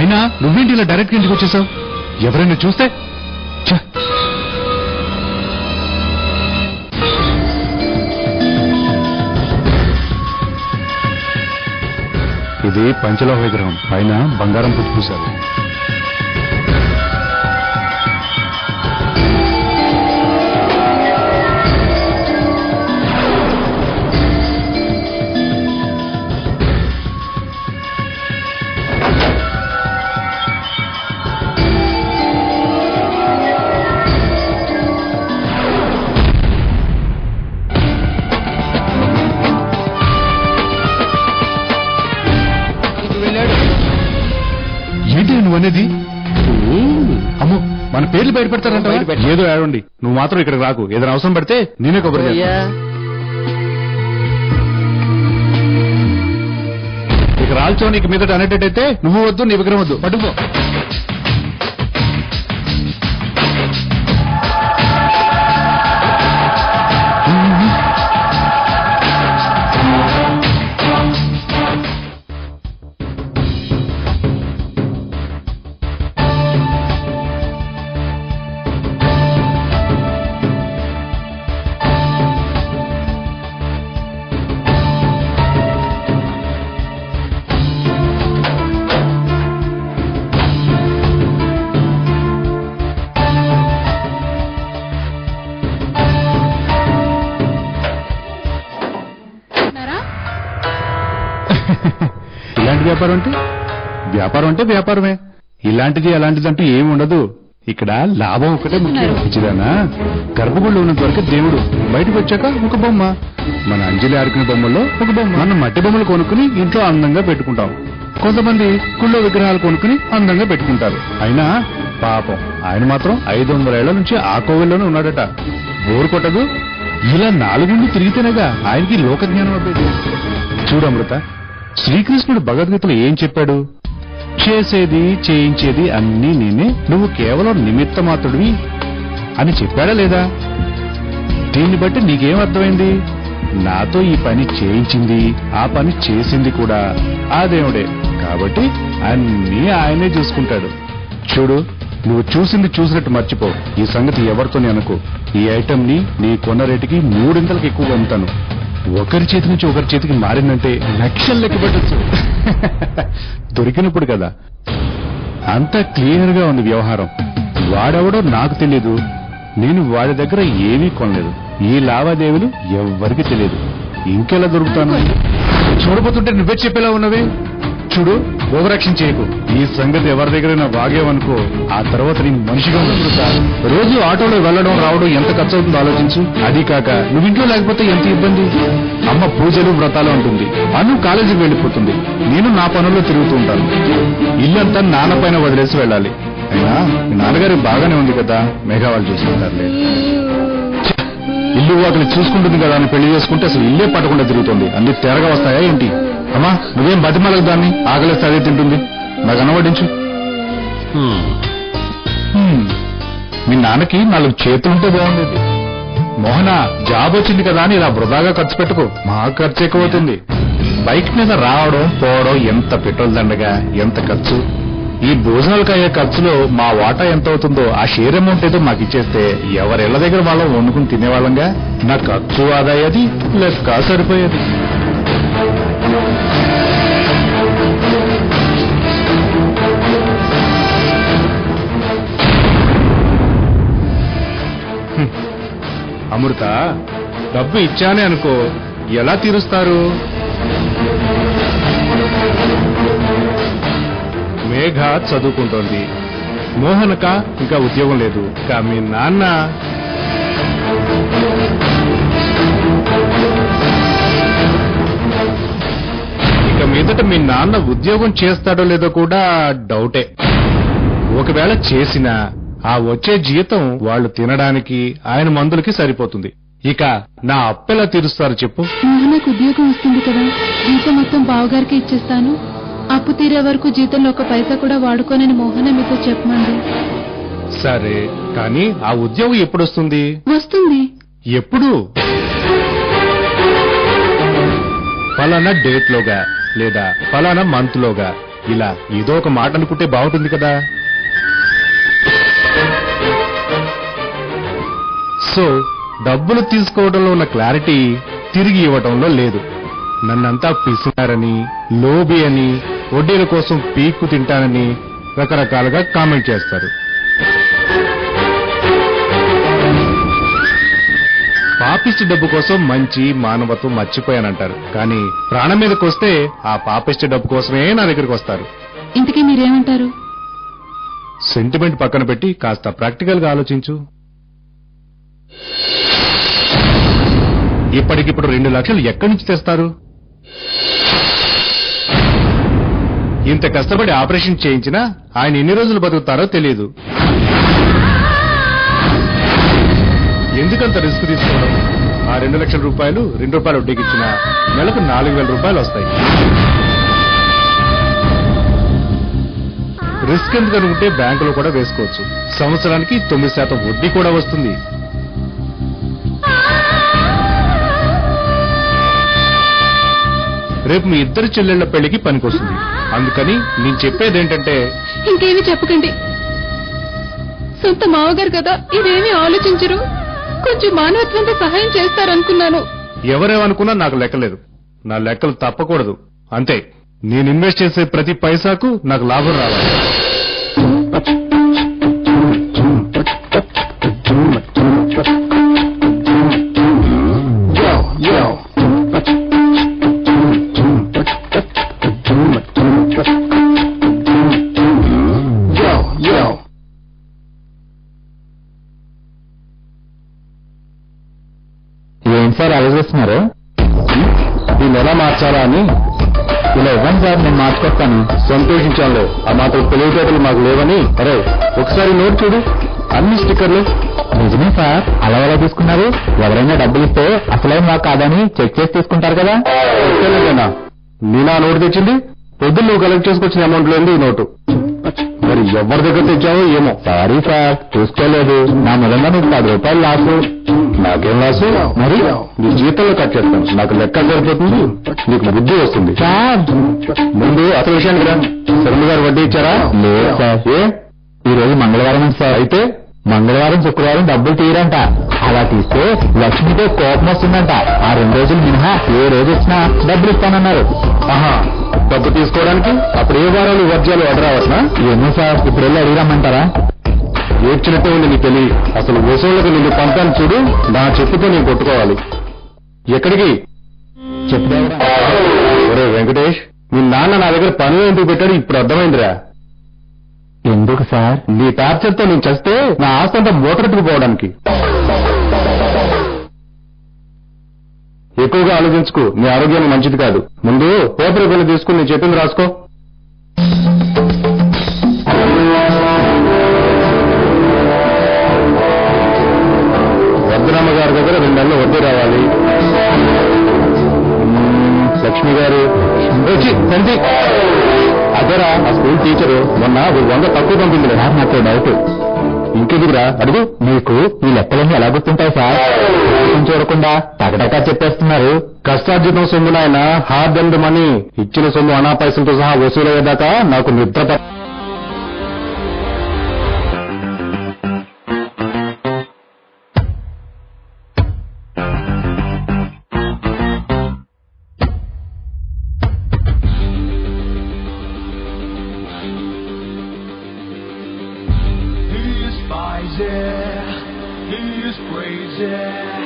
అయినా నువ్వేంటి ఇలా డైరెక్ట్ ఇంటికి వచ్చేసావు? ఎవరైనా చూస్తే ఇది పంచలోహ విగ్రహం, పైన బంగారం పుచ్చి పూశారు. ఏంటి నువ్వు అనేది? అమ్మో, మన పేర్లు బయటపెడతారంట. ఏదో ఏడండి, నువ్వు మాత్రం ఇక్కడికి రాకు. ఏదైనా అవసరం పడితే నేనే కొబ్బరి ఇక రాల్చో. నీకు మీదట అనేటట్టయితే నువ్వు వద్దు, నీ విగ్రహం వద్దు, పట్టుకో. ఇలాంటి వ్యాపారం అంటే వ్యాపారమే. ఇలాంటిది అలాంటిదంటూ ఏమి ఉండదు. ఇక్కడ లాభం ఒకటే ముఖ్యం. మంచిదానా? గర్భగుడిలో ఉన్నంత వరకు దేవుడు, బయటకు వచ్చాక ఒక బొమ్మ. మన అంజలి ఆడుకునే బొమ్మల్లో ఒక బొమ్మ. మనం మట్టి బొమ్మలు కొనుక్కుని ఇంట్లో అందంగా పెట్టుకుంటాం. కొంతమంది గుళ్ళో విగ్రహాలు కొనుక్కుని అందంగా పెట్టుకుంటారు. అయినా పాపం ఆయన మాత్రం 500 ఏళ్ల నుంచి ఆ కోవిల్లోనే ఉన్నాడట. బోరు కొట్టదు. ఇలా 4 తిరిగితేనేగా ఆయనకి లోకజ్ఞానం అవ్వేది. చూడు అమృత, శ్రీకృష్ణుడు భగవద్గీతలో ఏం చెప్పాడు? చేసేది చేయించేది అన్నీ నేనే, నువ్వు కేవలం నిమిత్త మాత్రుడివి అని చెప్పాడా లేదా? దీన్ని బట్టి నీకేం అర్థమైంది? నాతో ఈ పని చేయించింది, ఆ పని చేసింది కూడా ఆ దేవుడే. కాబట్టి అన్నీ ఆయనే చూసుకుంటాడు. చూడు, నువ్వు చూసింది చూసినట్టు మర్చిపో. ఈ సంగతి ఎవరితోనే అనుకో. ఈ ఐటమ్ ని నీ కొన్న రేటుకి 3 ఎక్కువగా అమ్ముతాను. ఒకరి చేతి నుంచి ఒకరి చేతికి మారిందంటే లక్షలు లెక్క పెట్టచ్చు. దొరికినప్పుడు కదా. అంతా క్లియర్ గా ఉంది వ్యవహారం. వాడెవడో నాకు తెలియదు, నేను వాడి దగ్గర ఏమీ కొనలేదు. ఈ లావాదేవీలు ఎవ్వరికి తెలియదు. ఇంకెలా దొరుకుతాను? చూడబోతుంటే నువ్వే చెప్పేలా ఉన్నవే. చూడు, ఓవరాక్షన్ చేయకు. ఈ సంగతి ఎవరి దగ్గరైనా వాగేవనుకో, ఆ తర్వాత నీ మనిషిగా ఉంటుందా? రోజు ఆటోలో వెళ్లడం రావడం ఎంత ఖర్చు అవుతుందో ఆలోచించు. అది కాక నువ్వు ఇంట్లో లేకపోతే ఎంత ఇబ్బంది. అమ్మ పూజలు వ్రతాలు ఉంటుంది, అను కాలేజీకి వెళ్లిపోతుంది, నేను నా పనుల్లో తిరుగుతూ ఉంటాను. ఇల్లంతా నాన్న పైన వదిలేసి వెళ్ళాలి. అయినా మీ నాన్నగారికి బాగానే ఉంది కదా, మేఘా వాళ్ళు చూసుకుంటారులే. ఇల్లు వాటిని చూసుకుంటుంది కదా అని పెళ్లి చేసుకుంటే అసలు ఇల్లే పట్టకుండా తిరుగుతుంది. అన్ని తెరగా వస్తాయా ఏంటి? అమ్మా, నువ్వేం బతిమలకు దాన్ని, ఆకలిస్తే అదే తింటుంది. నాకు అనవడించు. మీ నాన్నకి 4 చేతులుంటే బాగుండేది. మోహన, జాబ్ వచ్చింది కదా అని ఇలా వృధాగా ఖర్చు పెట్టుకో. మా ఖర్చు ఎక్కువ అవుతుంది. బైక్ మీద రావడం పోవడం ఎంత పెట్రోల్ దండగా, ఎంత ఖర్చు. ఈ భోజనాలకు అయ్యే ఖర్చులో మా వాటా ఎంత అవుతుందో ఆ షేర్ అమౌంట్ ఏదో మాకు ఇచ్చేస్తే ఎవరిళ్ల దగ్గర వాళ్ళం వండుకుని తినేవాళ్ళంగా. నా ఖర్చు ఆదాయది, లెక్క సరిపోయేది. అమృత, డబ్బు ఇచ్చానే అనుకో, ఎలా తీరుస్తారు? మేఘ చదువుకుంటోంది, మోహనక ఇంకా ఉద్యోగం లేదు. ఇంకా మీ నాన్న ఇక మీదట మీ నాన్న ఉద్యోగం చేస్తాడో లేదో కూడా డౌటే. ఒకవేళ చేసినా ఆ వచ్చే జీతం వాళ్ళు తినడానికి ఆయన మందులకి సరిపోతుంది. ఇక నా అప్పెలా తీరుస్తారు చెప్పు? మోహనకు ఉద్యోగం వస్తుంది కదా, జీతం మొత్తం బావగారికి ఇచ్చేస్తాను. అప్పు తీరే వరకు జీతంలో 1 పైసా కూడా వాడుకోనని మోహన మీతో చెప్పమండి. సరే, కానీ ఆ ఉద్యోగం ఎప్పుడు వస్తుంది? వస్తుంది. ఎప్పుడు? ఫలానా డేట్ లోగా లేదా ఫలానా మంత్ లోగా ఇలా ఏదో ఒక మాట అనుకుంటే బాగుంటుంది కదా. సో డబ్బులు తీసుకోవడంలో ఉన్న క్లారిటీ తిరిగి ఇవ్వడంలో లేదు. నన్నంతా పిసినారని, లోబి అని, వడ్డీల కోసం పీక్కు తింటానని రకరకాలుగా కామెంట్ చేస్తారు. పాపిష్టి డబ్బు కోసం మంచి మానవత్వం మర్చిపోయానంటారు. కానీ ప్రాణం మీదకి వస్తే ఆ పాపిష్టి డబ్బు కోసమే నా దగ్గరికి వస్తారు. ఇంతకీ మీరేమంటారు? సెంటిమెంట్ పక్కన పెట్టి కాస్త ప్రాక్టికల్ గా ఆలోచించు. ఇప్పటికిప్పుడు 2 లక్షలు ఎక్కడి నుంచి తెస్తారు? ఇంత కష్టపడి ఆపరేషన్ చేయించినా ఆయన ఎన్ని రోజులు బతుకుతారో తెలియదు. ఎందుకంత రిస్క్ తీసుకోవడం? ఆ 2 లక్షల రూపాయలు 2 రూపాయలు వడ్డీకి ఇచ్చినా నెలకు 4,000 రూపాయలు వస్తాయి. రిస్క్ ఎందుకు అనుకుంటే బ్యాంకులో కూడా వేసుకోవచ్చు. సంవత్సరానికి 9% వడ్డీ కూడా వస్తుంది. రేపు మీ ఇద్దరు చెల్లెళ్ల పెళ్లికి పనికొస్తుంది. అందుకని నేను చెప్పేదేంటంటే, ఇంకేమీ చెప్పకండి. సొంత మావగారు కదా, ఇదేమీ ఆలోచించరు. కొంచెం మానవత్వంతో సహాయం చేస్తారనుకున్నాను. ఎవరేమనుకున్నా నాకు లెక్కలేదు. నా లెక్కలు తప్పకూడదు అంతే. నేను ఇన్వెస్ట్ చేసే ప్రతి పైసాకు నాకు లాభం రావాలి. ఏం సార్ ఆలోచిస్తున్నారు? దీన్ని ఎలా మార్చాలా అని. ఇలా ఇవ్వండి సార్, నేను మార్చుకొస్తాను. సంతోషించాను. ఆ మాత్రం తెలివితేటలు మాకు లేవని. అరే ఒకసారి నోట్ చూడు, అన్ని స్టిక్కర్లు. నిజమే సార్, అలా ఎలా తీసుకున్నారు? ఎవరైనా డబ్బులు ఇస్తే అసలే మాకు కాదని చెక్ చేసి తీసుకుంటారు కదా. తెలియదేనా నేను ఆ నోటు తెచ్చింది? పొద్దున్న నువ్వు కలెక్ట్ చేసుకొచ్చిన అమౌంట్ లేదు ఈ నోటు. మరి ఎవరి దగ్గర తెచ్చావో ఏమో. సారీ సార్, చూసుకోలేదు. నా మూలంగా మీకు 10 రూపాయలు లాసు. నాకేం లాసు? మరి నీ జీతంలో కట్ చేస్తాను. నాకు లెక్క సరిపోతుంది, నీకు బుద్ధి వస్తుంది. సార్, ముందు అసలు విషయానికి రా. శర్మ గారు వడ్డీ ఇచ్చారా? లేదు సార్. ఏ ఈ రోజు మంగళవారం అండి సార్. అయితే మంగళవారం శుక్రవారం డబ్బులు తీయరంట. అలా తీస్తే లక్ష్మితో కోపం వస్తుందంట. ఆ 2 రోజులు మినహా ఏ రోజు వచ్చినా డబ్బులు ఇస్తానన్నారు. ఆహా, డబ్బు తీసుకోవడానికి అప్పుడు ఏ వారాలు వర్జాలు అడరావట్నా? ఏమో సార్, ఇప్పుడు వెళ్ళి అడిగిరమ్మంటారా? ఏడ్చినట్టే ఉంది నీ పెళ్లి. అసలు వసూళ్ళకు నిన్ను పంపాను చూడు, నా చెప్పుతో నేను కొట్టుకోవాలి. ఎక్కడికి చెప్తారా? ఒరే వెంకటేష్, మీ నాన్న నా దగ్గర పని ఎందుకు పెట్టాడు ఇప్పుడు అర్థమైందిరా. ఎందుకు సార్? నీ టార్చర్తో నేను చస్తే నా ఆస్తి అంతా మూతరెట్టుకుపోవడానికి. ఎక్కువగా ఆలోచించుకు, నీ ఆరోగ్యం మంచిది కాదు. ముందు పేపర్ పెళ్లి తీసుకుని నేను చెప్పింది రాసుకో. వర్ధనమ్మ గారి దగ్గర 2 నెలలు వడ్డీ రావాలి. లక్ష్మి గారు వచ్చి తండ్రి అదరా ఆ స్కూల్ టీచరు మొన్న 100 తక్కువ పంపింది. నాకు డౌట్. ఇంకెదుకురా అడుగు. మీకు ఈ లెక్కలన్నీ ఎలా గుర్తుంటాయి సార్? చూడకుండా టకటకా చెప్పేస్తున్నారు. కష్టార్జితం సొమ్ము నాయన, హార్డ్ అండ్ మనీ. ఇచ్చిన సొమ్ము అనా పైసలతో సహా వసూలయ్యేదాకా నాకు నిద్ర. He is crazy.